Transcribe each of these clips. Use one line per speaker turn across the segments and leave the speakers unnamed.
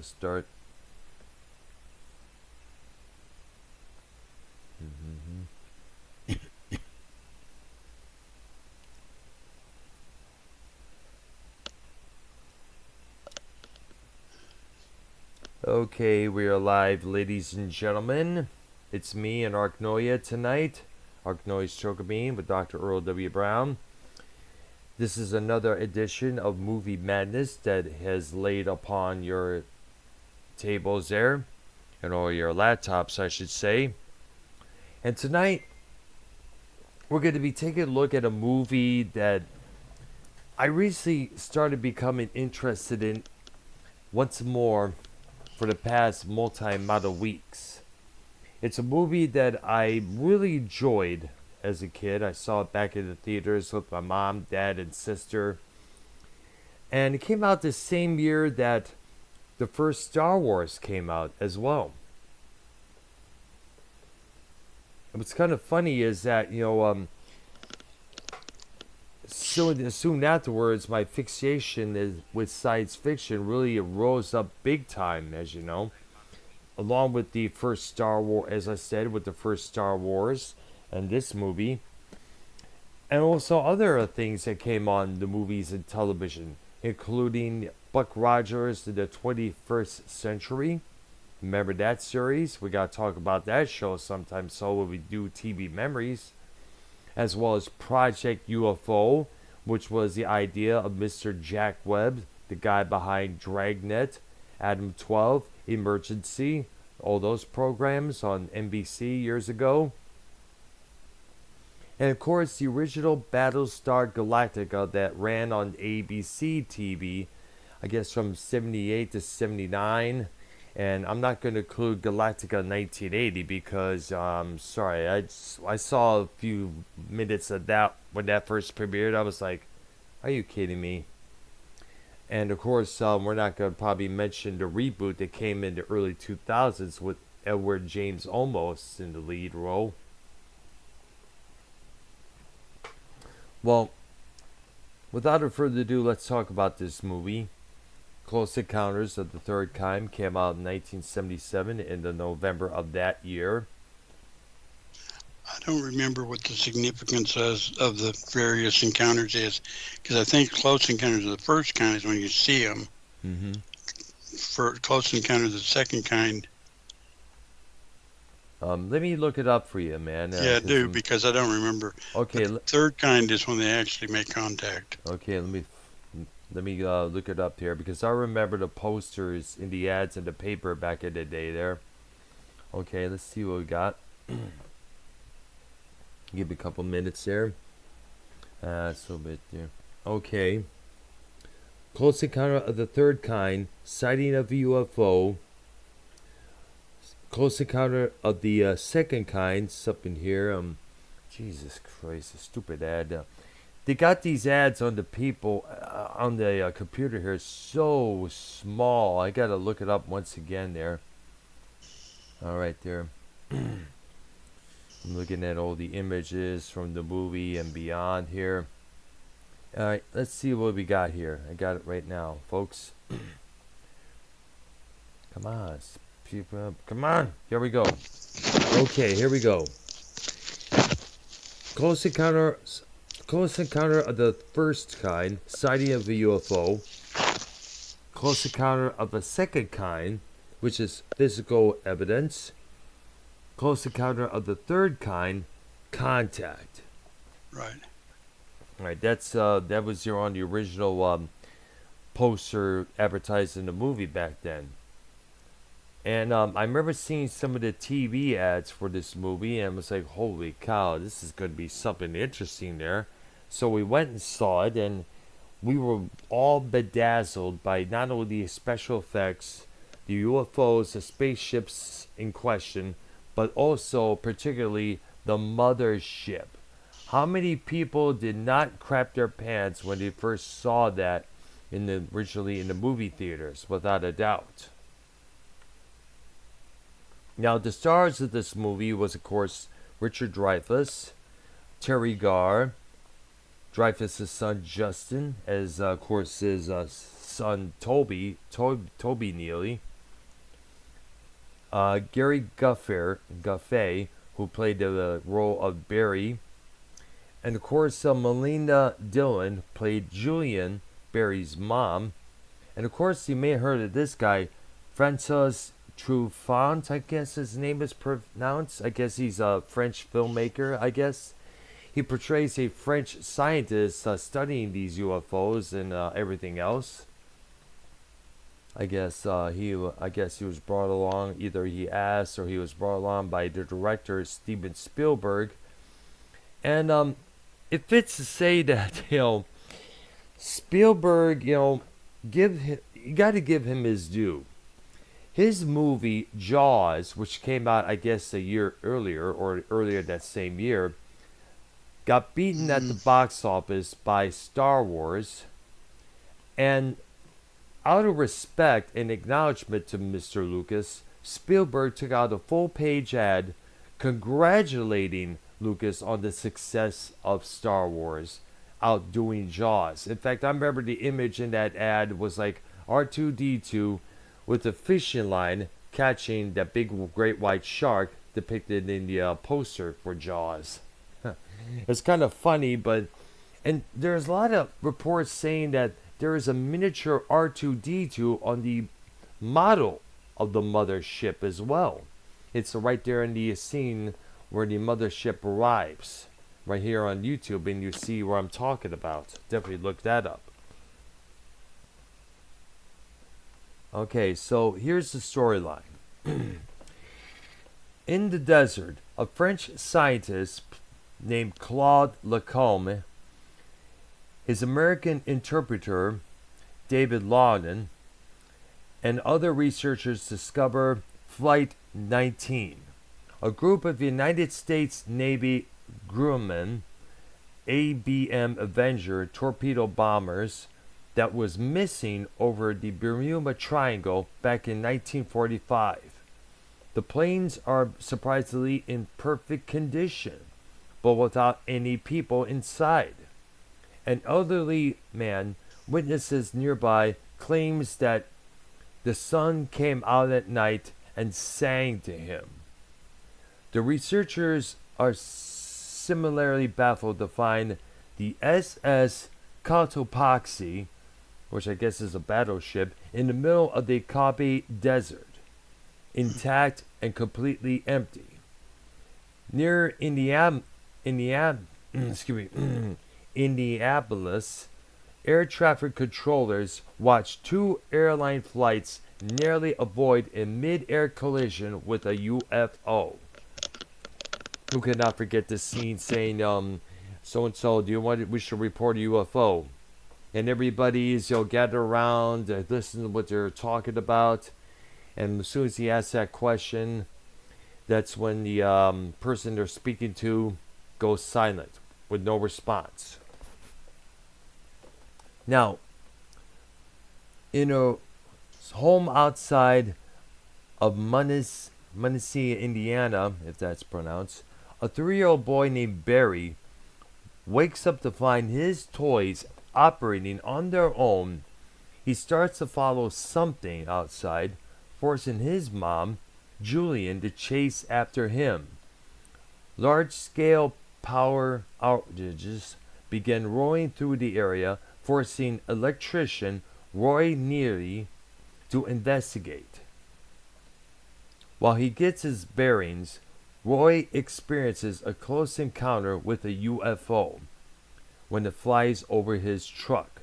to start. Mm-hmm. Okay, we are live, ladies and gentlemen. It's me and Arknoia tonight. Arknoia's Chocobean with Dr. Earl W. Brown. This is another edition of Movie Madness that has laid upon your tables there, and all your laptops, I should say. And tonight, we're going to be taking a look at a movie that I recently started becoming interested in once more for the past multi-amount of weeks. It's a movie that I really enjoyed as a kid. I saw it back in the theaters with my mom, dad, and sister. And it came out the same year that the first Star Wars came out as well. And what's kind of funny is that, soon afterwards, my fixation with science fiction really rose up big time, as you know. Along with the first Star Wars, as I said, with the first Star Wars and this movie. And also other things that came on the movies and television, including Buck Rogers in the 21st Century. Remember that series? We got to talk about that show sometime so when we do TV memories. As well as Project UFO, which was the idea of Mr. Jack Webb, the guy behind Dragnet, Adam 12, Emergency, all those programs on NBC years ago. And of course, the original Battlestar Galactica that ran on ABC TV, I guess from 78 to 79. And I'm not going to include Galactica 1980 because, sorry, I saw a few minutes of that when that first premiered. I was like, are you kidding me? And of course, we're not going to probably mention the reboot that came in the early 2000s with Edward James Olmos in the lead role. Well, without further ado, let's talk about this movie. Close Encounters of the Third Kind came out in 1977 in the November of that year.
I don't remember what the significance of the various encounters is, because I think Close Encounters of the First Kind is when you see them.
Mm-hmm.
For Close Encounters of the Second Kind.
Let me look it up for you, man.
Yeah, do, because I don't remember.
Okay.
The third kind is when they actually make contact.
Okay, let me look it up here because I remember the posters in the ads in the paper back in the day there. Okay, let's see what we got. Give me a couple minutes there. So bit there. Okay. Close Encounter of the Third Kind, sighting of a UFO. Close Encounter of the Second Kind, something here. Jesus Christ, a stupid ad. They got these ads on the people on the computer here so small. I gotta look it up once again there. All right, there. I'm looking at all the images from the movie and beyond here. All right, let's see what we got here. I got it right now, folks. Come on, come on. Here we go. Okay, here we go. Close Encounter of the First Kind, sighting of a UFO. Close Encounter of the Second Kind, which is physical evidence. Close Encounter of the Third Kind, contact.
Right.
All right, that was on the original poster advertising the movie back then. And I remember seeing some of the TV ads for this movie and was like, holy cow, this is going to be something interesting there. So we went and saw it, and we were all bedazzled by not only the special effects, the UFOs, the spaceships in question, but also particularly the mothership. How many people did not crap their pants when they first saw that originally in the movie theaters, without a doubt? Now, the stars of this movie was, of course, Richard Dreyfuss, Terry Garr, Dreyfuss' son Justin, as of course his son Toby Neely, Gary Guffey, who played the role of Barry, and of course Melinda Dillon played Julian, Barry's mom, and of course you may have heard of this guy, Francois Truffaut, I guess his name is pronounced. I guess he's a French filmmaker, I guess. He portrays a French scientist studying these UFOs and everything else. I guess he was brought along. Either he asked or he was brought along by the director Steven Spielberg, and it fits to say that Spielberg, you got to give him his due. His movie Jaws, which came out I guess a year earlier or earlier that same year, got beaten at the box office by Star Wars, and out of respect and acknowledgement to Mr. Lucas, Spielberg took out a full-page ad congratulating Lucas on the success of Star Wars, outdoing Jaws. In fact, I remember the image in that ad was like R2-D2 with a fishing line catching that big great white shark depicted in the poster for Jaws. It's kind of funny, and there's a lot of reports saying that there is a miniature R2-D2 on the model of the mothership as well. It's right there in the scene where the mothership arrives, right here on YouTube, and you see where I'm talking about. Definitely look that up. Okay, so here's the storyline. In the desert, a French scientist named Claude Lacombe, his American interpreter, David Loudon, and other researchers discover Flight 19, a group of United States Navy Grumman ABM Avenger torpedo bombers that was missing over the Bermuda Triangle back in 1945. The planes are surprisingly in perfect condition, but without any people inside. An elderly man witnesses nearby claims that the sun came out at night and sang to him. The researchers are similarly baffled to find the SS Cotopaxi, which I guess is a battleship, in the middle of the Gobi Desert, intact and completely empty. Near Indianapolis, air traffic controllers watched two airline flights nearly avoid a mid-air collision with a UFO. Who could not forget the scene saying, so-and-so, we should report a UFO? And everybody's, gathered around, listen to what they're talking about. And as soon as he asks that question, that's when the person they're speaking to goes silent with no response. Now, in a home outside of Muncie, Indiana, if that's pronounced, a 3-year-old boy named Barry wakes up to find his toys operating on their own. He starts to follow something outside, forcing his mom, Julian, to chase after him. Large-scale power outages begin rolling through the area, forcing electrician Roy Neary to investigate. While he gets his bearings, Roy experiences a close encounter with a UFO when it flies over his truck.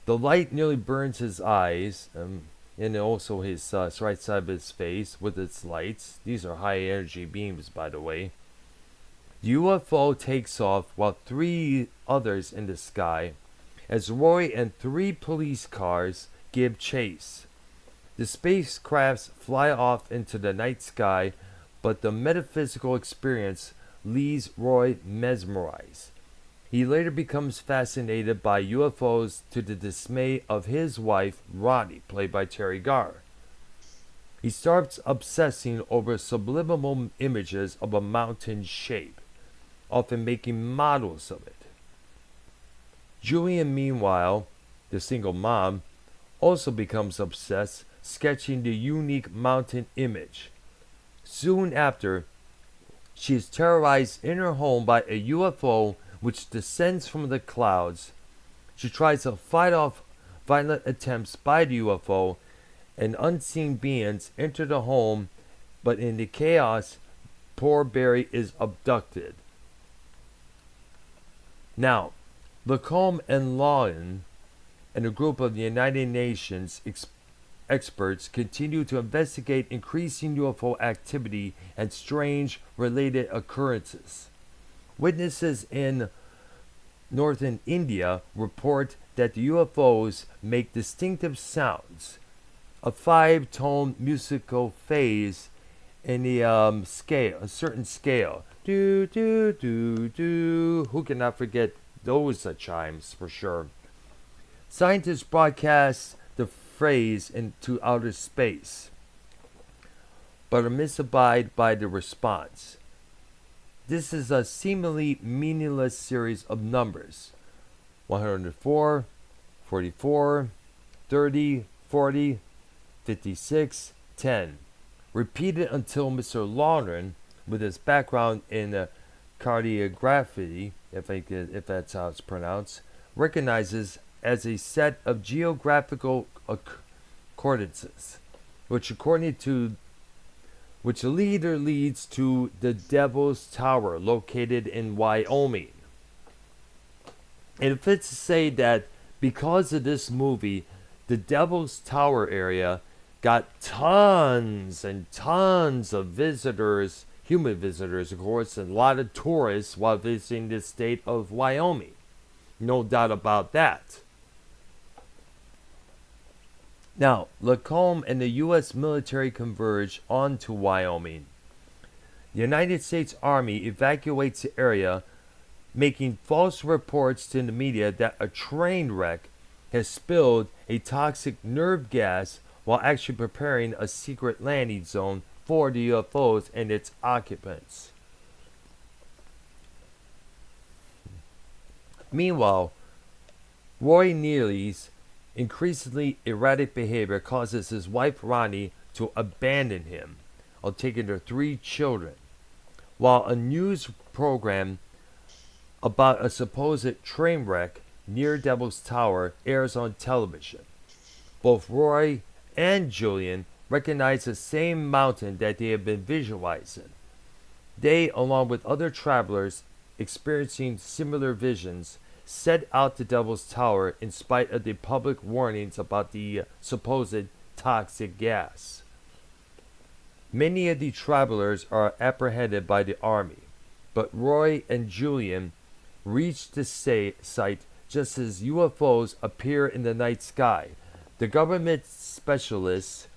The light nearly burns his eyes, and also his right side of his face with its lights. These are high energy beams, by the way. The UFO takes off while 3 others in the sky, as Roy and 3 police cars give chase. The spacecrafts fly off into the night sky, but the metaphysical experience leaves Roy mesmerized. He later becomes fascinated by UFOs to the dismay of his wife, Ronnie, played by Terry Garr. He starts obsessing over subliminal images of a mountain shape, often making models of it. Julian, meanwhile, the single mom, also becomes obsessed, sketching the unique mountain image. Soon after, she is terrorized in her home by a UFO which descends from the clouds. She tries to fight off violent attempts by the UFO, and unseen beings enter the home, but in the chaos, poor Barry is abducted. Now, Lacombe and Lawton and a group of the United Nations experts continue to investigate increasing UFO activity and strange related occurrences. Witnesses in northern India report that the UFOs make distinctive sounds, a 5-tone musical phase in the scale, a certain scale. Do do do do. Who cannot forget those chimes for sure? Scientists broadcast the phrase into outer space, but are mystified by the response. This is a seemingly meaningless series of numbers: 104, 44, 30, 40, 56, 10. Repeated until Mr. Lawton, with his background in cartography, if that's how it's pronounced, recognizes as a set of geographical coordinates, which later leads to the Devil's Tower, located in Wyoming. And it fits to say that because of this movie, the Devil's Tower area got tons and tons of visitors, human visitors, of course, and a lot of tourists while visiting the state of Wyoming. No doubt about that. Now, Lacombe and the U.S. military converge onto Wyoming. The United States Army evacuates the area, making false reports to the media that a train wreck has spilled a toxic nerve gas while actually preparing a secret landing zone for the UFOs and its occupants. Meanwhile, Roy Neely's increasingly erratic behavior causes his wife Ronnie to abandon him, while taking their 3 children, while a news program about a supposed train wreck near Devil's Tower airs on television. Both Roy and Julian recognize the same mountain that they have been visualizing. They, along with other travelers experiencing similar visions, set out to Devil's Tower in spite of the public warnings about the supposed toxic gas. Many of the travelers are apprehended by the army, but Roy and Julian reach the site just as UFOs appear in the night sky. The government specialists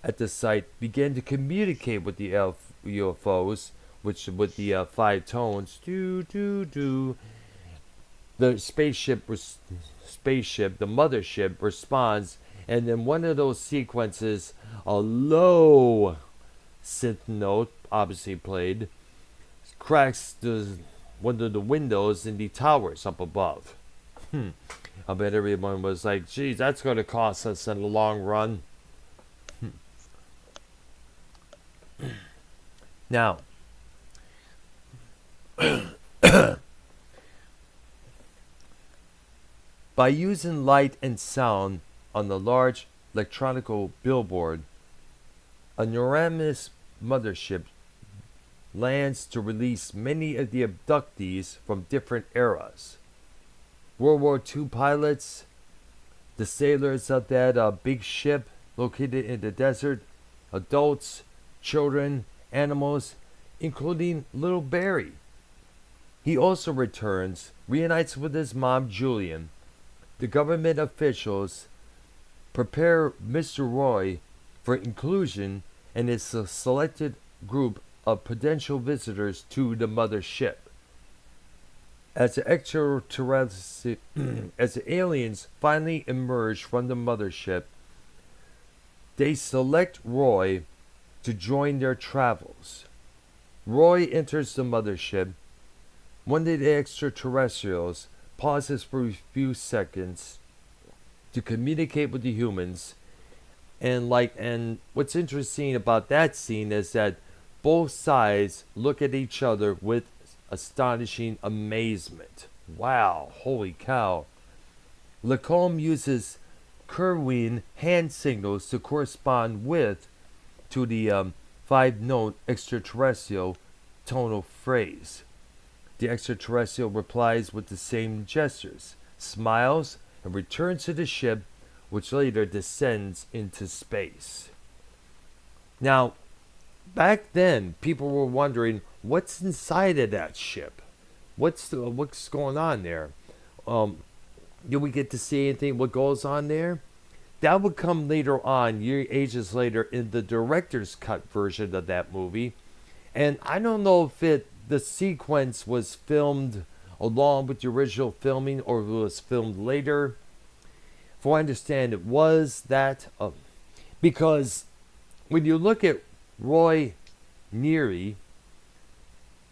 at the site begin to communicate with the UFOs, which with the 5 tones, do do do. The spaceship, the mothership, responds, and in one of those sequences, a low synth note, obviously played, cracks one of the windows in the towers up above. I bet everyone was like, geez, that's going to cost us in the long run. Now, by using light and sound on the large electronical billboard, a enormous mothership lands to release many of the abductees from different eras. World War II pilots, the sailors of that big ship located in the desert, adults, children, animals, including little Barry. He also returns, reunites with his mom Julian. The government officials prepare Mr. Roy for inclusion in his selected group of potential visitors to the mothership. As the aliens finally emerge from the mothership, they select Roy to join their travels. Roy enters the mothership. One of the extraterrestrials pauses for a few seconds to communicate with the humans, And what's interesting about that scene is that both sides look at each other with astonishing amazement. Wow, holy cow. Lacombe uses Kerwin hand signals to correspond with to the 5-note extraterrestrial tonal phrase. The extraterrestrial replies with the same gestures, smiles, and returns to the ship, which later descends into space. Now, back then, people were wondering what's inside of that ship. What's going on there? Do we get to see anything? What goes on there? That would come later on, ages later, in the director's cut version of that movie. And I don't know if the sequence was filmed along with the original filming or if it was filmed later. If I understand, it was that. Because when you look at Roy Neary,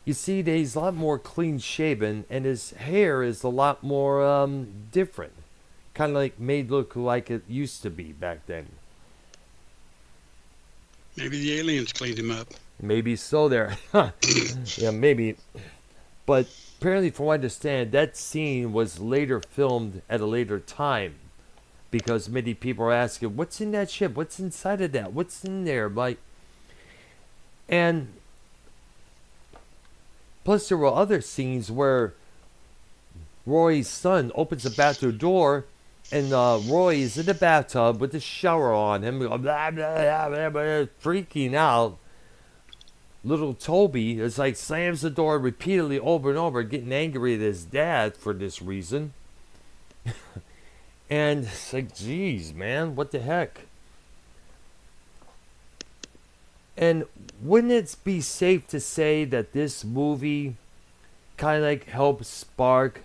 you see that he's a lot more clean shaven and his hair is a lot more different. Kind of like made look like it used to be back then.
Maybe the aliens cleaned him up.
Maybe so there. Yeah, maybe. But apparently, from what I understand, that scene was later filmed at a later time. Because many people are asking, what's in that ship? What's inside of that? What's in there? And plus there were other scenes where Roy's son opens the bathroom door and Roy is in the bathtub with the shower on him, blah, blah, blah, blah, blah, freaking out. Little Toby is like slams the door repeatedly over and over, getting angry at his dad for this reason. And it's like, geez, man, what the heck? And wouldn't it be safe to say that this movie kind of like helped spark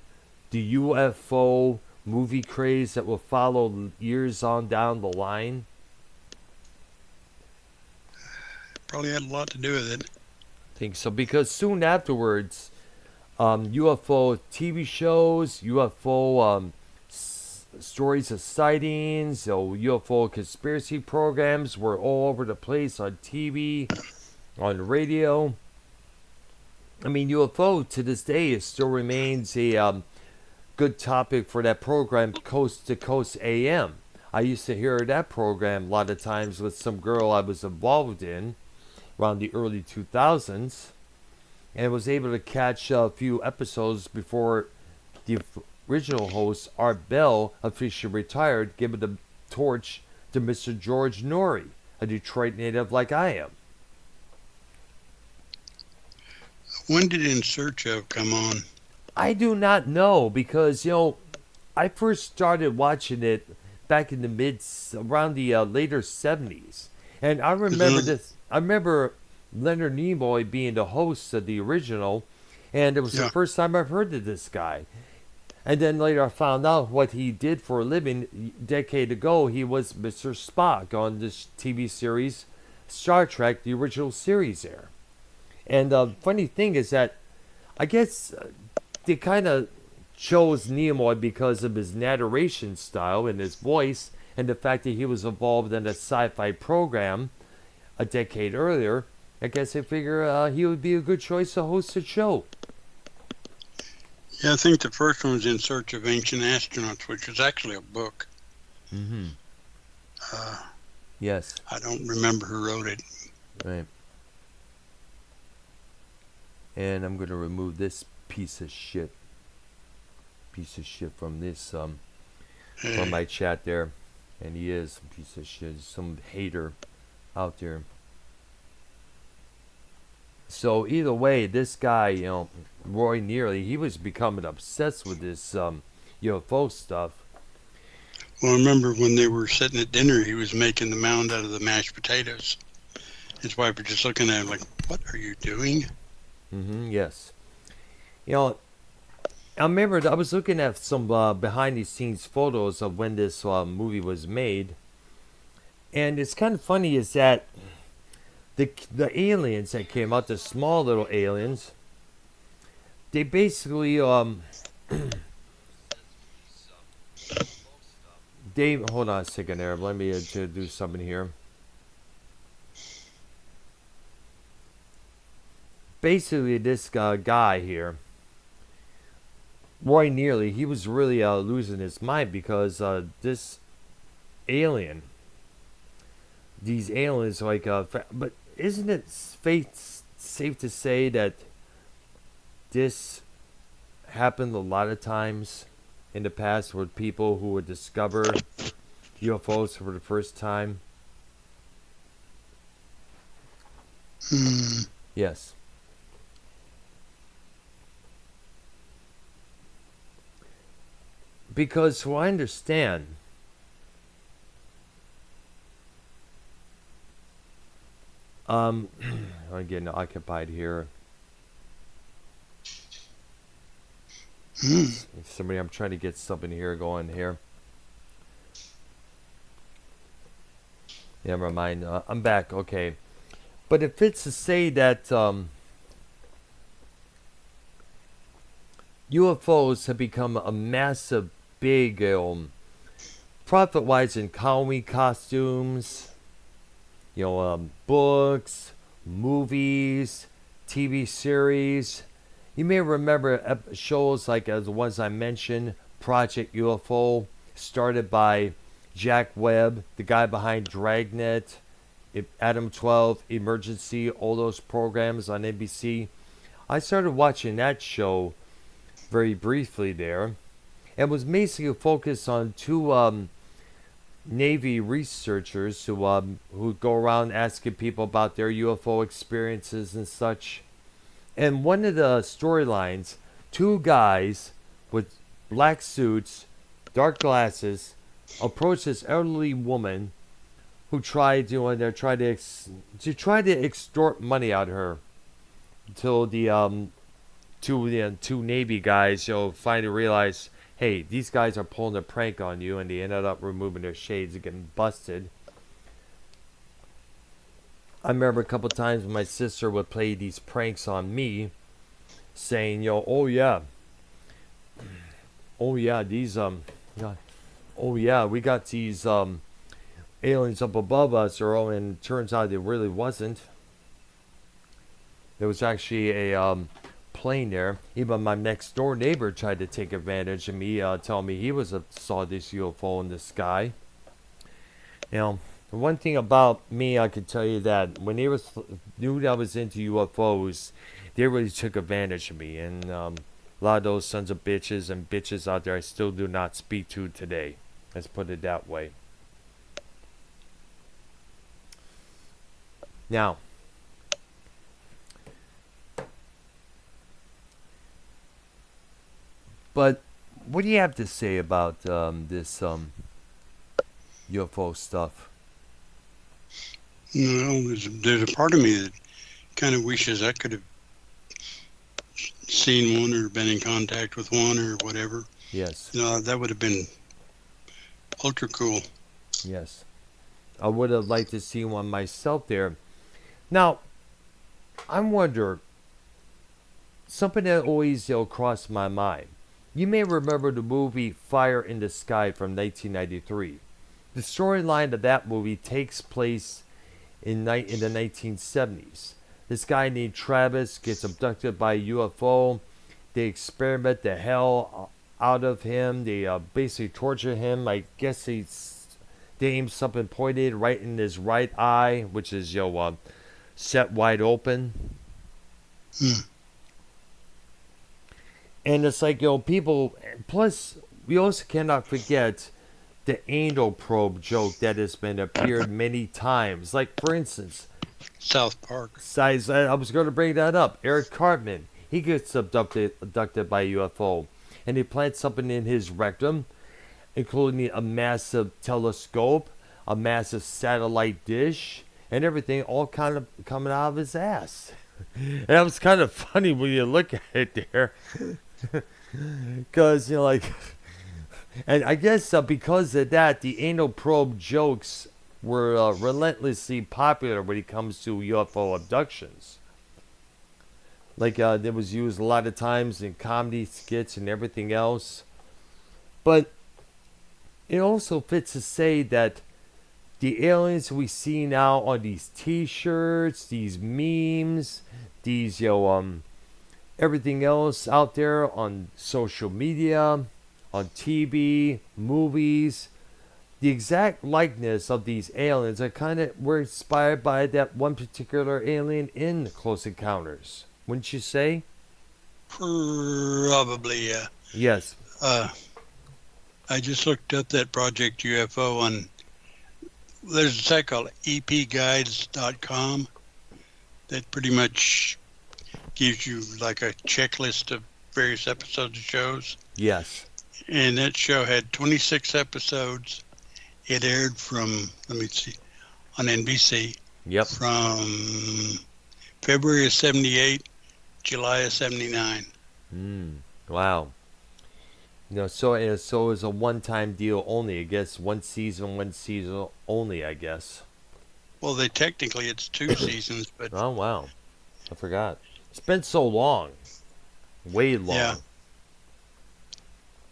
the UFO movie craze that will follow years on down the line?
Probably had a lot to do with it.
I think so, because soon afterwards, UFO TV shows, UFO stories of sightings, UFO conspiracy programs were all over the place on TV, on radio. I mean, UFO to this day it still remains a good topic for that program, Coast to Coast AM. I used to hear that program a lot of times with some girl I was involved in around the early 2000s, and was able to catch a few episodes before the original host, Art Bell, officially retired, giving the torch to Mr. George Norrie, a Detroit native like I am.
When did In Search Of come on?
I do not know, because, I first started watching it back in around the later 70s. And I remember this. I remember Leonard Nimoy being the host of the original, and it was the first time I've heard of this guy. And then later I found out what he did for a living. A decade ago, he was Mr. Spock on this TV series, Star Trek, the original series there. And the funny thing is that I guess they kind of chose Nimoy because of his narration style and his voice, and the fact that he was involved in a sci-fi program a decade earlier. I guess they figure he would be a good choice to host the show.
Yeah, I think the first one was In Search of Ancient Astronauts, which was actually a book.
Mm-hmm. Yes.
I don't remember who wrote it.
Right. And I'm going to remove this piece of shit from this from my chat there. And he is a piece of shit, some hater out there. So either way, this guy, Roy Neary, he was becoming obsessed with this UFO stuff.
Well, I remember when they were sitting at dinner, he was making the mound out of the mashed potatoes. His wife was just looking at him like, "What are you doing?"
Mm-hmm, yes. I remember I was looking at some behind-the-scenes photos of when this movie was made. And it's kind of funny is that the aliens that came out, the small little aliens, they basically Dave, hold on a second there. Let me do something here. Basically, this guy here, Roy Nearly, he was really losing his mind because this alien, these aliens, like, but isn't it safe to say that this happened a lot of times in the past with people who would discover UFOs for the first time?
Mm.
Yes. Because, so I understand, I'm getting occupied here.
Mm.
Somebody, I'm trying to get something here going here. Never mind. I'm back. Okay. But if it's to say that UFOs have become a massive, big, profit-wise in Halloween costumes, books, movies, TV series. You may remember shows like the ones I mentioned, Project UFO, started by Jack Webb, the guy behind Dragnet, Adam 12, Emergency, all those programs on NBC. I started watching that show very briefly there, and was basically focused on two Navy researchers who go around asking people about their UFO experiences and such. And one of the storylines, two guys with black suits, dark glasses, approach this elderly woman who tried to try to extort money out of her until the two Navy guys finally realize, hey, these guys are pulling a prank on you, and they ended up removing their shades and getting busted. I remember a couple times when my sister would play these pranks on me, saying, oh yeah, these oh yeah, we got these aliens up above us, and it turns out it really wasn't. There was actually a plane there. Even my next door neighbor tried to take advantage of me, telling me he saw this UFO in the sky. The one thing about me, I could tell you that when they knew that I was into UFOs, they really took advantage of me, and a lot of those sons of bitches and bitches out there I still do not speak to today. Let's put it that way. Now, but what do you have to say about this UFO stuff?
There's a part of me that kind of wishes I could have seen one or been in contact with one or whatever.
Yes.
That would have been ultra cool.
Yes. I would have liked to see one myself there. Now, I wonder, something that always crossed my mind. You may remember the movie Fire in the Sky from 1993. The storyline of that movie takes place in the 1970s. This guy named Travis gets abducted by a UFO. They experiment the hell out of him. They basically torture him. I guess they aim something pointed right in his right eye, which is set wide open. And it's like, people, plus, we also cannot forget the anal probe joke that has been appeared many times. Like, for instance,
South Park.
I was going to bring that up. Eric Cartman, he gets abducted by a UFO, and they plant something in his rectum, including a massive telescope, a massive satellite dish, and everything all kind of coming out of his ass. And that was kind of funny when you look at it there. Because, and I guess because of that, the anal probe jokes were relentlessly popular when it comes to UFO abductions. Like, it was used a lot of times in comedy skits and everything else. But it also fits to say that the aliens we see now on these T-shirts, these memes, these everything else out there on social media, on TV, movies, the exact likeness of these aliens are kind of were inspired by that one particular alien in Close Encounters. Wouldn't you say?
Probably, yeah.
Yes.
Uh, I just looked up that Project UFO on. There's a site called epguides.com that pretty much gives you like a checklist of various episodes of shows.
Yes.
And that show had 26 episodes. It aired from, let me see, on NBC.
Yep.
From February of 78, July of 79.
Wow. So it was a one-time deal only, I guess. One season only, I guess.
Well, technically it's 2 seasons, but
Oh, wow. I forgot. It's been so long. Way long.
yeah.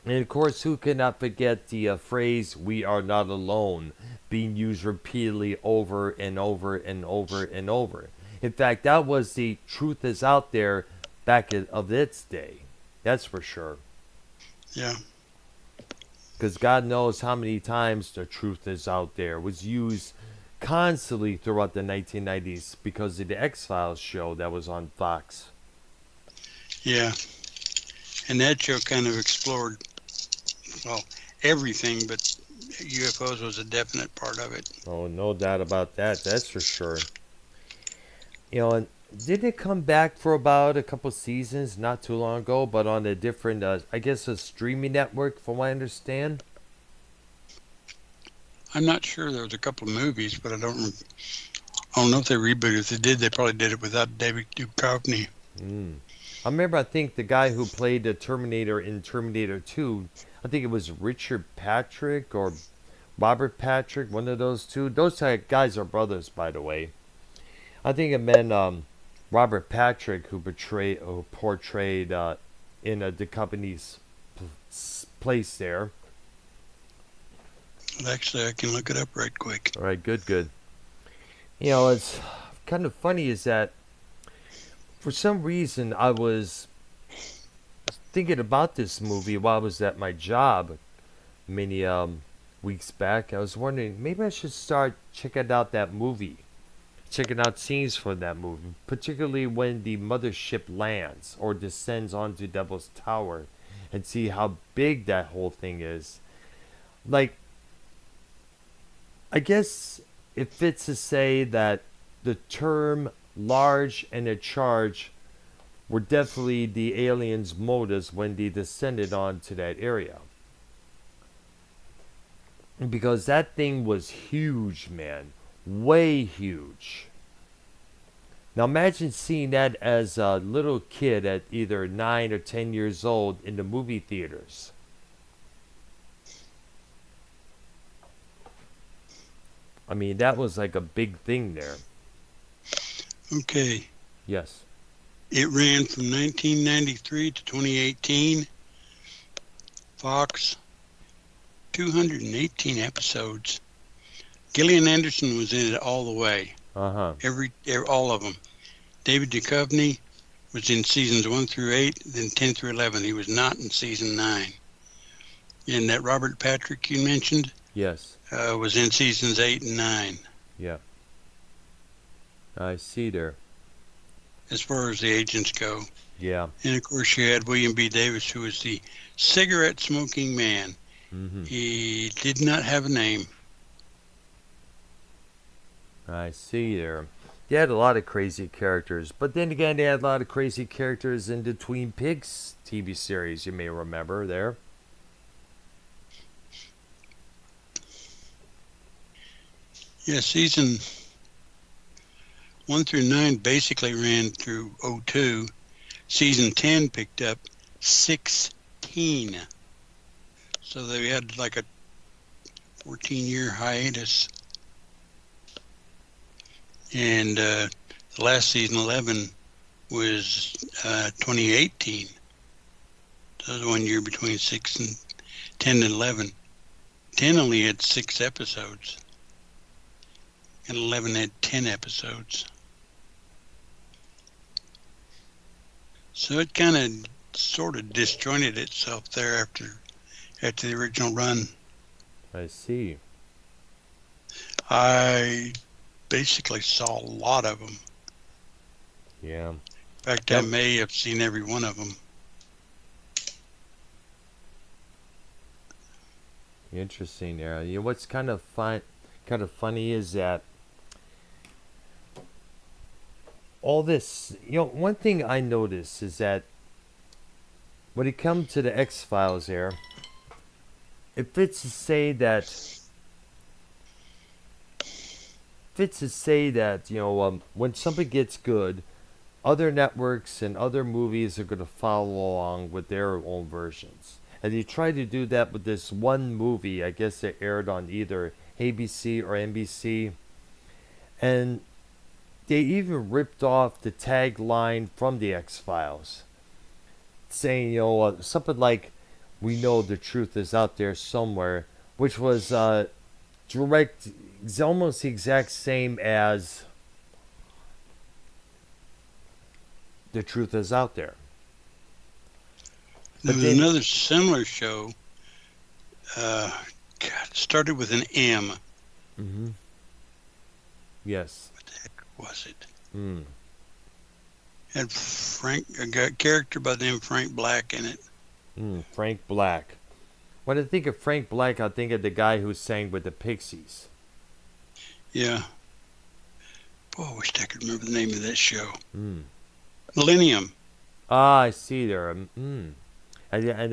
And of course, who cannot forget the phrase, "we are not alone," being used repeatedly over and over and over and over. In fact, that was the truth is out there of its day. That's for sure.
Yeah.
Because God knows how many times the truth is out there was used constantly throughout the 1990s because of the X-Files show that was on Fox.
Yeah. And that show kind of explored, well, everything, but UFOs was a definite part of it.
Oh, no doubt about that. That's for sure. And did it come back for about a couple seasons not too long ago, but on a different, I guess, a streaming network, from what I understand?
I'm not sure. There was a couple of movies, but I don't know if they rebooted. If they did, they probably did it without David Duchovny.
I remember, I think the guy who played the Terminator in Terminator 2, I think it was Richard Patrick or Robert Patrick, one of those two. Those guys are brothers, by the way. I think it meant Robert Patrick, who portrayed in the company's place there.
Well, actually, I can look it up right quick.
All right, good. It's kind of funny is that for some reason I was thinking about this movie while I was at my job many weeks back. I was wondering maybe I should start checking out that movie. Checking out scenes from that movie, particularly when the mothership lands or descends onto Devil's Tower, and see how big that whole thing is. Like, I guess it fits to say that the term large and in charge were definitely the aliens' motives when they descended onto that area. Because that thing was huge, man. Way huge. Now imagine seeing that as a little kid at either 9 or 10 years old in the movie theaters. I mean, that was like a big thing there.
Okay.
Yes.
It ran from 1993 to 2018. Fox, 218 episodes. Gillian Anderson was in it all the way. All of them. David Duchovny was in seasons 1 through 8, then 10 through 11. He was not in season 9. And that Robert Patrick you mentioned,
yes,
was in seasons 8 and 9.
Yeah. I see there.
As far as the agents go.
Yeah.
And of course you had William B. Davis, who was the cigarette smoking man.
Mm-hmm.
He did not have a name.
I see there. They had a lot of crazy characters, but then again, they had a lot of crazy characters in the Twin Peaks TV series. You may remember there.
Yeah, season 1 through 9 basically ran through 02. Season 10 picked up 16. So they had like a 14-year hiatus. And the last season, 11, was 2018. So it was 1 year between 10 and 11. 10 only had 6 episodes, and 11 had 10 episodes. So it kind of sort of disjointed itself there after the original run.
I see.
I basically saw a lot of them.
Yeah.
In fact, I may have seen every one of them.
Interesting there. You know what's kind of funny is that all this, one thing I noticed is that when it comes to the X-Files there, if it's to say that when something gets good, other networks and other movies are going to follow along with their own versions. And they tried to do that with this one movie. I guess it aired on either ABC or NBC. And they even ripped off the tagline from the X-Files, saying, something like, "We know the truth is out there somewhere," which was direct, almost the exact same as "The Truth Is Out There."
There was another similar show. It started with an M.
Mm-hmm. Yes.
What the heck was it?
Mm.
Had a character by the name of Frank Black in it.
Frank Black. When I think of Frank Black, I think of the guy who sang with the Pixies.
Yeah. Boy, I wish I could remember the name of that show. Millennium.
Ah, I see there. And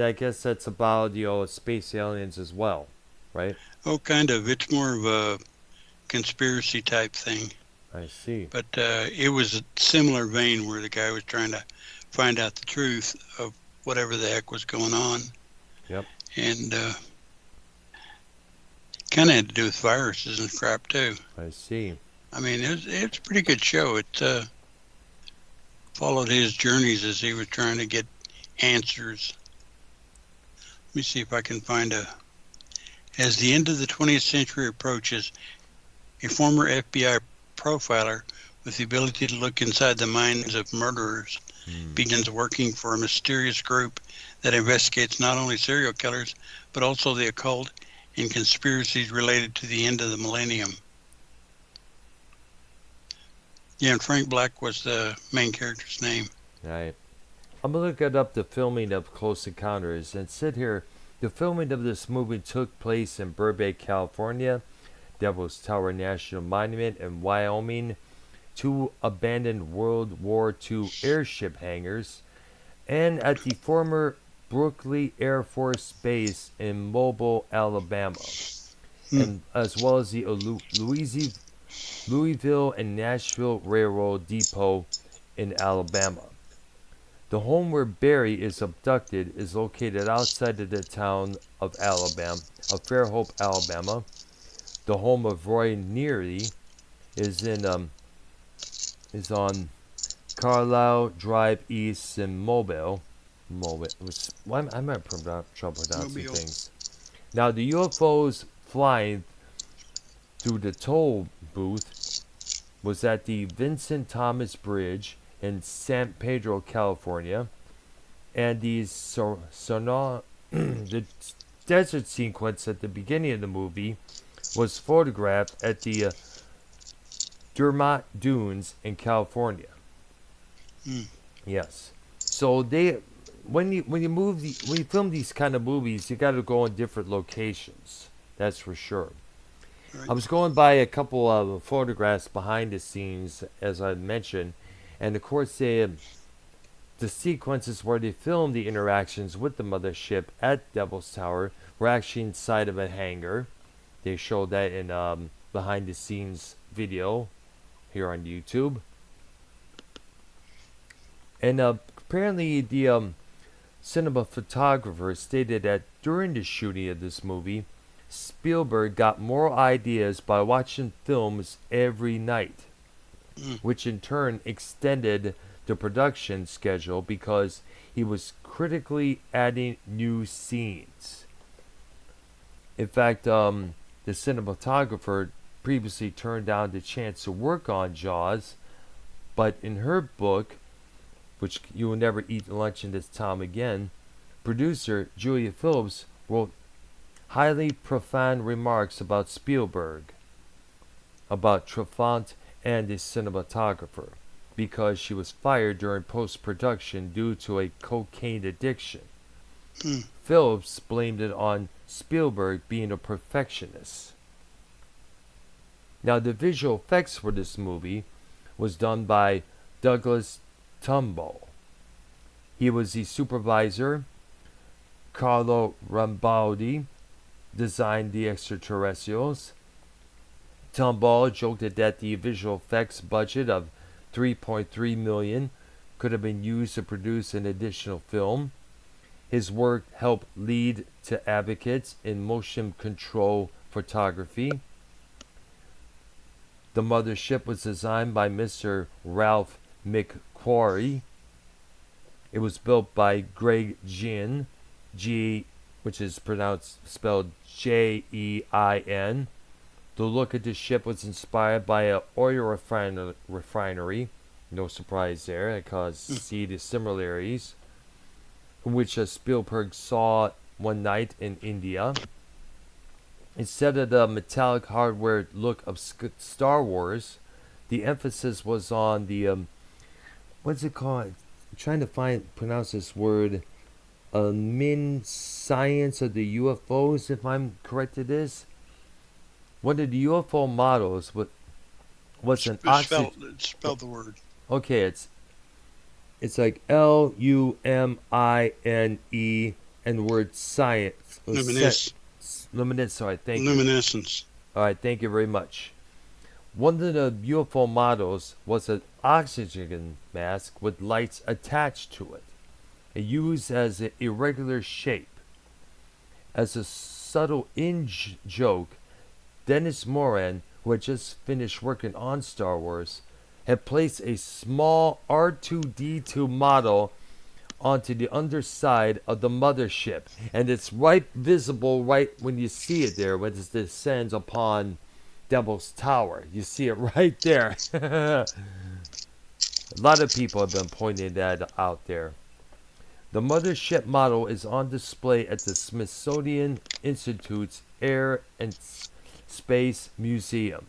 I guess that's about, space aliens as well, right?
Oh, kind of. It's more of a conspiracy type thing.
I see.
But it was a similar vein where the guy was trying to find out the truth of whatever the heck was going on.
Yep.
And kind of had to do with viruses and crap too.
I see.
I mean, it's a pretty good show. It followed his journeys as he was trying to get answers. Let me see if I can find As the end of the 20th century approaches, a former FBI profiler with the ability to look inside the minds of murderers begins working for a mysterious group that investigates not only serial killers, but also the occult and conspiracies related to the end of the millennium. Yeah, and Frank Black was the main character's name.
Right. I'm going to look up the filming of Close Encounters and sit here. The filming of this movie took place in Burbank, California, Devil's Tower National Monument in Wyoming, 2 abandoned World War II airship hangars, and at the former Brooklyn Air Force Base in Mobile, Alabama, and as well as the Louisville and Nashville Railroad Depot in Alabama. The home where Barry is abducted is located outside of the town of Fairhope, Alabama. The home of Roy Neary is on Carlisle Drive East in Mobile. I might have trouble pronouncing things. Now, the UFOs flying through the toll booth was at the Vincent Thomas Bridge in San Pedro, California, and the desert sequence at the beginning of the movie was photographed at the Dermot Dunes in California. Yes. So when you film these kind of movies, you got to go in different locations. That's for sure. Right. I was going by a couple of photographs behind the scenes, as I mentioned, and of course the sequences where they filmed the interactions with the mothership at Devil's Tower were actually inside of a hangar. They showed that in behind the scenes video here on YouTube. And apparently the cinema photographer stated that during the shooting of this movie, Spielberg got more ideas by watching films every night, which in turn extended the production schedule because he was critically adding new scenes. In fact, the cinematographer previously turned down the chance to work on Jaws, but in her book, which You Will Never Eat Lunch in This Town Again, producer Julia Phillips wrote highly profound remarks about Spielberg, about Truffaut and the cinematographer, because she was fired during post-production due to a cocaine addiction. Phillips blamed it on Spielberg being a perfectionist. Now, the visual effects for this movie was done by Douglas Trumbull. He was the supervisor. Carlo Rambaldi designed the extraterrestrials. Trumbull joked that the visual effects budget of $3.3 million could have been used to produce an additional film. His work helped lead to advocates in motion control photography. The mothership was designed by Mr. Ralph McQuarrie. It was built by Greg Ginn, which is spelled Jein. The look of the ship was inspired by an oil refinery. No surprise there, because see the similarities, which Spielberg saw one night in India. Instead of the metallic hardware look of Star Wars, the emphasis was on the what's it called? I'm trying to pronounce this word. Min science of the UFOs, if I'm correct it is. One of the UFO models was an oxygen.
Spell the word.
Okay, it's like Lumine and word science. Luminescence. Sorry, thank you.
Luminescence.
All right, thank you very much. One of the UFO models was an oxygen mask with lights attached to it. It used as an irregular shape. As a subtle in-joke, Dennis Moran, who had just finished working on Star Wars, had placed a small R2-D2 model onto the underside of the mothership, and it's visible right when you see it there when it descends upon Devil's Tower. You see it right there. A lot of people have been pointing that out there. The mothership model is on display at the Smithsonian Institute's Air and Space Museum.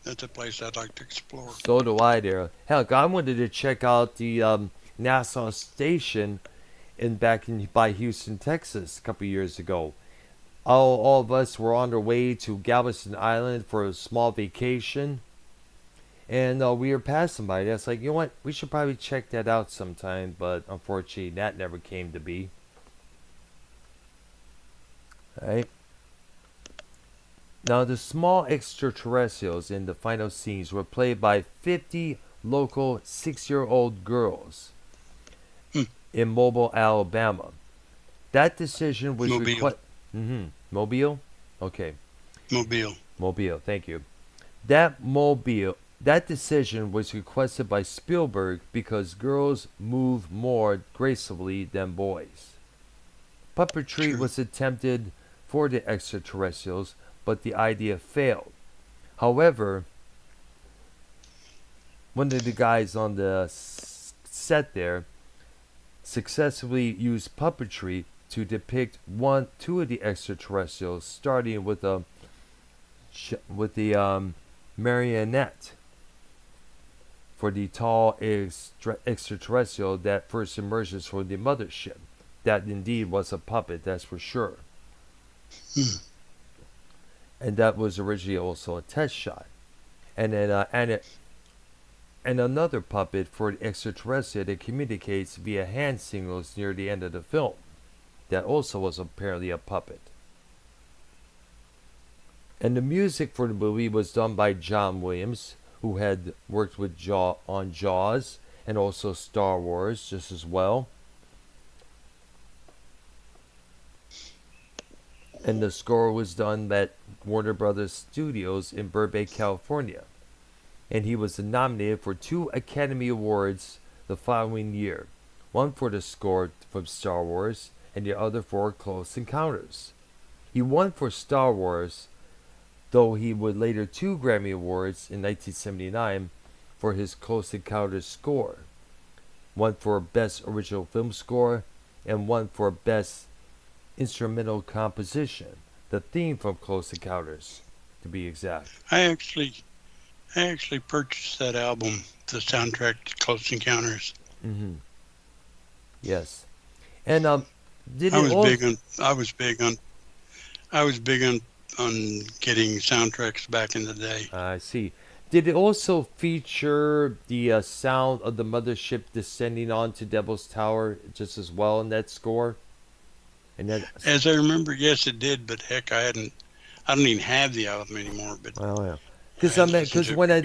That's a place I'd like to explore.
So do I there. Heck, I wanted to check out the NASA station by Houston, Texas a couple years ago. All of us were on our way to Galveston Island for a small vacation. And we were passing by. That's like, you know what? We should probably check that out sometime. But unfortunately, that never came to be. Alright. Now, the small extraterrestrials in the final scenes were played by 50 local 6-year-old girls in Mobile, Alabama. That decision was
Mobile.
Mobile? Okay.
Mobile,
thank you. That decision was requested by Spielberg because girls move more gracefully than boys. Puppetry was attempted for the extraterrestrials, but the idea failed. However, one of the guys on the set there successfully used puppetry to depict two of the extraterrestrials, starting with the marionette for the tall extraterrestrial that first emerges from the mothership. That indeed was a puppet, that's for sure. And that was originally also a test shot. And then and another puppet for the extraterrestrial that communicates via hand signals near the end of the film. That also was apparently a puppet. And the music for the movie was done by John Williams, who had worked with on Jaws and also Star Wars just as well. And the score was done at Warner Brothers Studios in Burbank, California. And he was nominated for 2 Academy Awards the following year. One for the score from Star Wars and the other for Close Encounters. He won for Star Wars, though he would later 2 Grammy Awards in 1979 for his Close Encounters score. One for Best Original Film Score, and one for Best Instrumental Composition, the theme from Close Encounters, to be exact.
I actually purchased that album, the soundtrack to Close Encounters.
Mm-hmm. Yes, and
I was big on getting soundtracks back in the day.
I see. Did it also feature the sound of the mothership descending onto Devil's Tower just as well in that score? And that,
as I remember, yes, it did. But heck, I don't even have the album anymore. But
well, yeah, because when I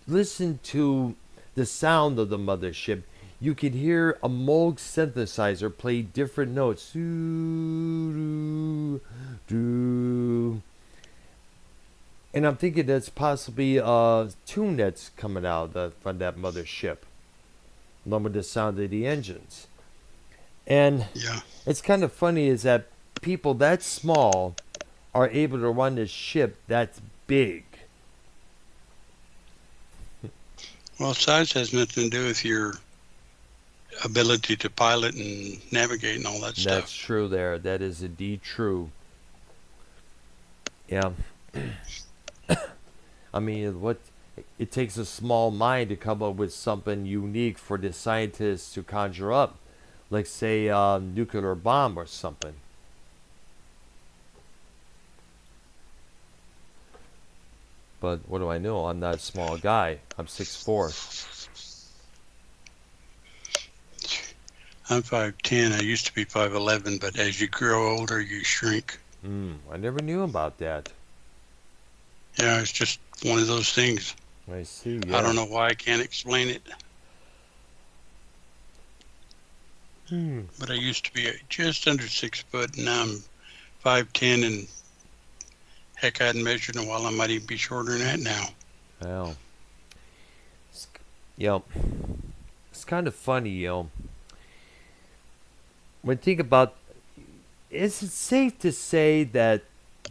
listened to the sound of the mothership, you could hear a Moog synthesizer play different notes. Doo, doo. And I'm thinking that's possibly a tune that's coming out from that mothership, along with the sound of the engines. And
yeah,
it's kind of funny is that people that small are able to run this ship that's big.
Well, size has nothing to do with your ability to pilot and navigate and all that stuff.
That's true there. That is indeed true. Yeah. I mean, it takes a small mind to come up with something unique for the scientists to conjure up, like say a nuclear bomb or something. But what do I know? I'm not a small guy. I'm 6'4".
I'm 5'10". I used to be 5'11", but as you grow older, you shrink.
I never knew about that.
Yeah, it's just one of those things.
I see. Yeah.
I don't know why I can't explain it. But I used to be just under 6 foot, and now I'm 5'10", and heck, I hadn't measured in a while. I might even be shorter than that now.
Well, it's kind of funny, when you think about, is it safe to say that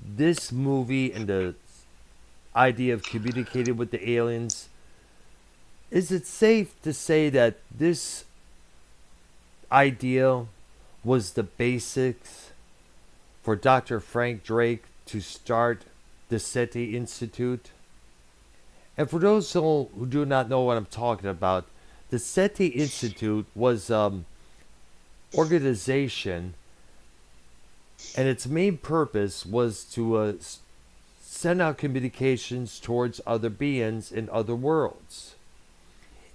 this movie and the idea of communicating with the aliens, is it safe to say that this idea was the basics for Dr. Frank Drake to start the SETI Institute? And for those who do not know what I'm talking about, the SETI Institute was organization, and its main purpose was to send out communications towards other beings in other worlds.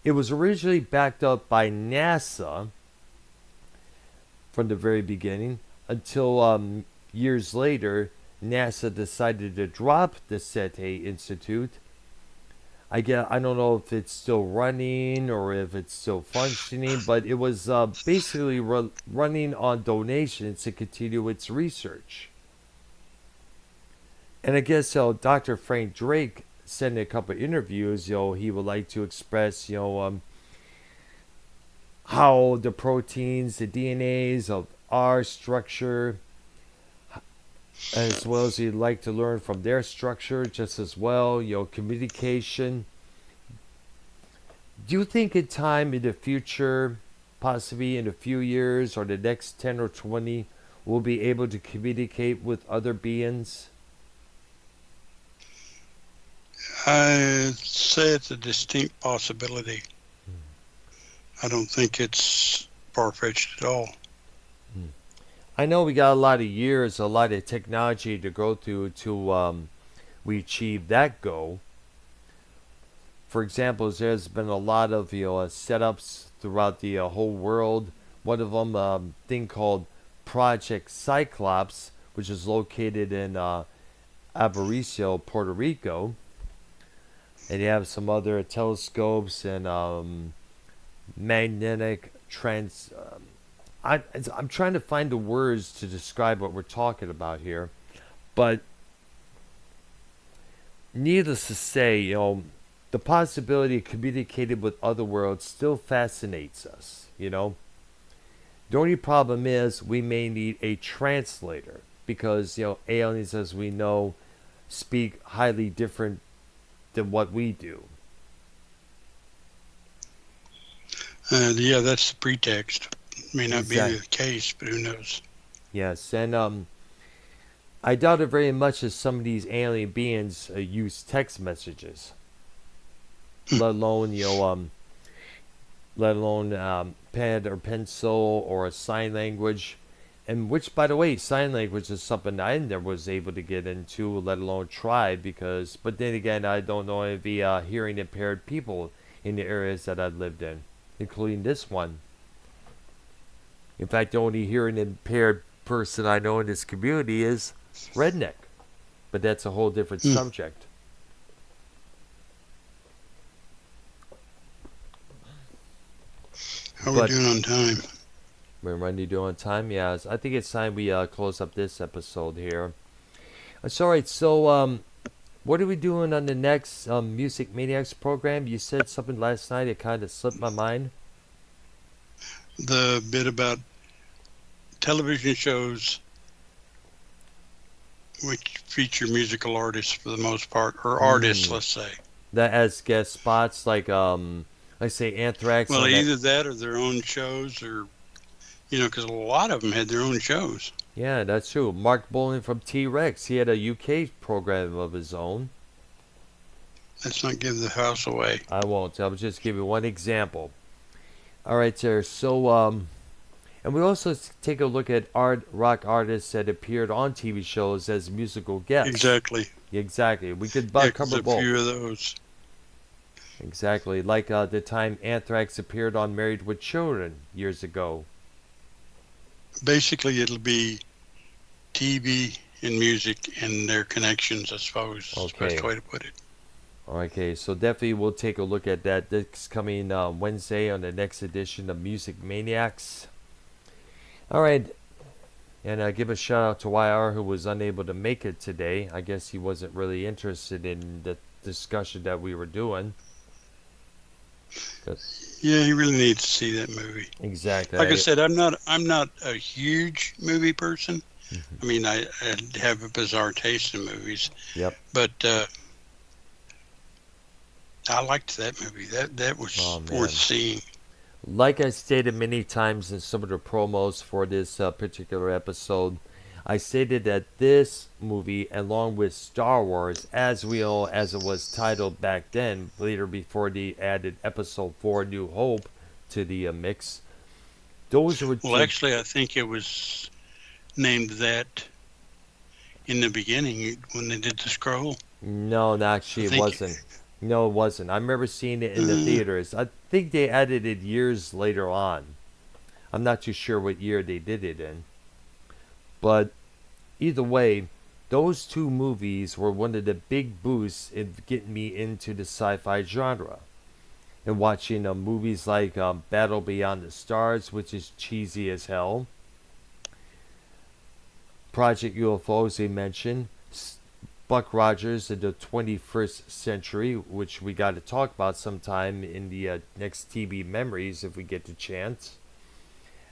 It was originally backed up by NASA from the very beginning until years later NASA decided to drop the SETI Institute. I don't know if it's still running or if it's still functioning, but it was basically running on donations to continue its research. And I guess Dr. Frank Drake said in a couple of interviews, he would like to express, how the proteins, the DNAs of our structure, as well as he'd like to learn from their structure just as well, communication. Do you think in time in the future, possibly in a few years or the next 10 or 20, we'll be able to communicate with other beings?
I'd say it's a distinct possibility. I don't think it's far-fetched at all.
I know we got a lot of years, a lot of technology to go through to we achieve that goal. For example, there's been a lot of setups throughout the whole world. One of them, thing called Project Cyclops, which is located in Aparicio, Puerto Rico. And you have some other telescopes and magnetic I'm trying to find the words to describe what we're talking about here, but needless to say, the possibility of communicating with other worlds still fascinates us. The only problem is we may need a translator, because, aliens, as we know, speak highly different than what we do.
Yeah, that's the pretext. May not
Exactly.
be the case, but who knows?
Yes, and I doubt it very much that some of these alien beings use text messages, let alone pen or pencil or a sign language, and which, by the way, sign language is something I never was able to get into, let alone try, because. But then again, I don't know any of the hearing impaired people in the areas that I lived in, including this one. In fact, the only hearing impaired person I know in this community is redneck, but that's a whole different subject.
How are we doing on time?
We're running doing on time, yeah. I think it's time we close up this episode here. It's alright, so what are we doing on the next Music Maniacs program? You said something last night, it kind of slipped my mind.
The bit about television shows which feature musical artists for the most part, or artists, let's say.
That as guest spots, like say Anthrax.
Well, either that or their own shows, or because a lot of them had their own shows.
Yeah, that's true. Mark Bolan from T-Rex, he had a UK program of his own.
Let's not give the house away.
I won't. I'll just give you one example. All right, sir. So, and we also take a look at rock artists that appeared on TV shows as musical guests. Exactly. We could cover both.
A few of those.
Exactly. Like the time Anthrax appeared on Married with Children years ago.
Basically, it'll be TV and music and their connections, I suppose. Okay. Is the best way to put it.
Okay, so definitely we'll take a look at that. This coming Wednesday on the next edition of Music Maniacs. All right, and give a shout out to YR, who was unable to make it today. I guess he wasn't really interested in the discussion that we were doing.
Yeah, he really needs to see that movie.
Exactly.
Like I said, I'm not a huge movie person. Mm-hmm. I mean, I have a bizarre taste in movies.
Yep.
But I liked that movie. That was worth seeing.
Like I stated many times in some of the promos for this particular episode, I stated that this movie, along with Star Wars, as it was titled back then, later before they added Episode 4, New Hope, to the mix, those were...
Well, actually, I think it was named that in the beginning when they did the scroll.
No, actually, it wasn't. No, it wasn't. I remember seeing it in the theaters. I think they added it years later on. I'm not too sure what year they did it in. But either way, those two movies were one of the big boosts in getting me into the sci-fi genre. And watching movies like Battle Beyond the Stars, which is cheesy as hell. Project UFO, as they mentioned. Buck Rogers in the 21st Century, which we got to talk about sometime in the next TV Memories if we get the chance.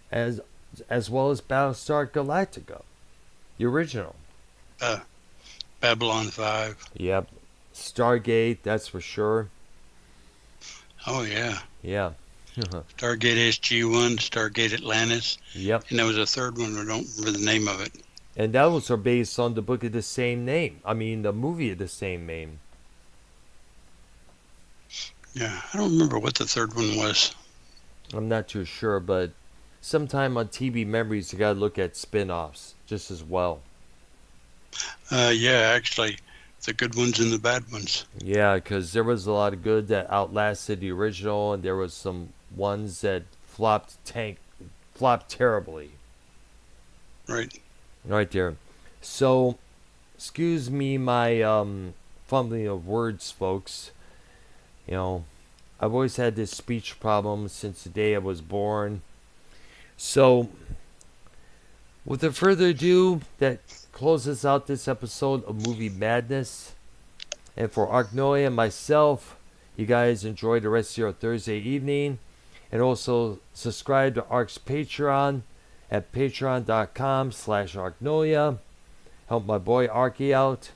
As well as Battlestar Galactica, the original.
Babylon 5.
Yep. Stargate, that's for sure.
Oh, yeah.
Yeah.
Stargate SG-1, Stargate Atlantis.
Yep.
And there was a third one, I don't remember the name of it.
And that was based on the book of the same name. I mean, the movie of the same name.
Yeah, I don't remember what the third one was.
I'm not too sure, but sometime on TV Memories, you got to look at spin-offs just as well.
Yeah, actually, the good ones and the bad ones.
Yeah, because there was a lot of good that outlasted the original, and there was some ones that flopped terribly. Right there. So, excuse me my fumbling of words, folks. I've always had this speech problem since the day I was born. So, without further ado, that closes out this episode of Movie Madness. And for Arknoy and myself, you guys enjoy the rest of your Thursday evening. And also subscribe to Ark's Patreon at patreon.com/Arknoya. Help my boy Arky out.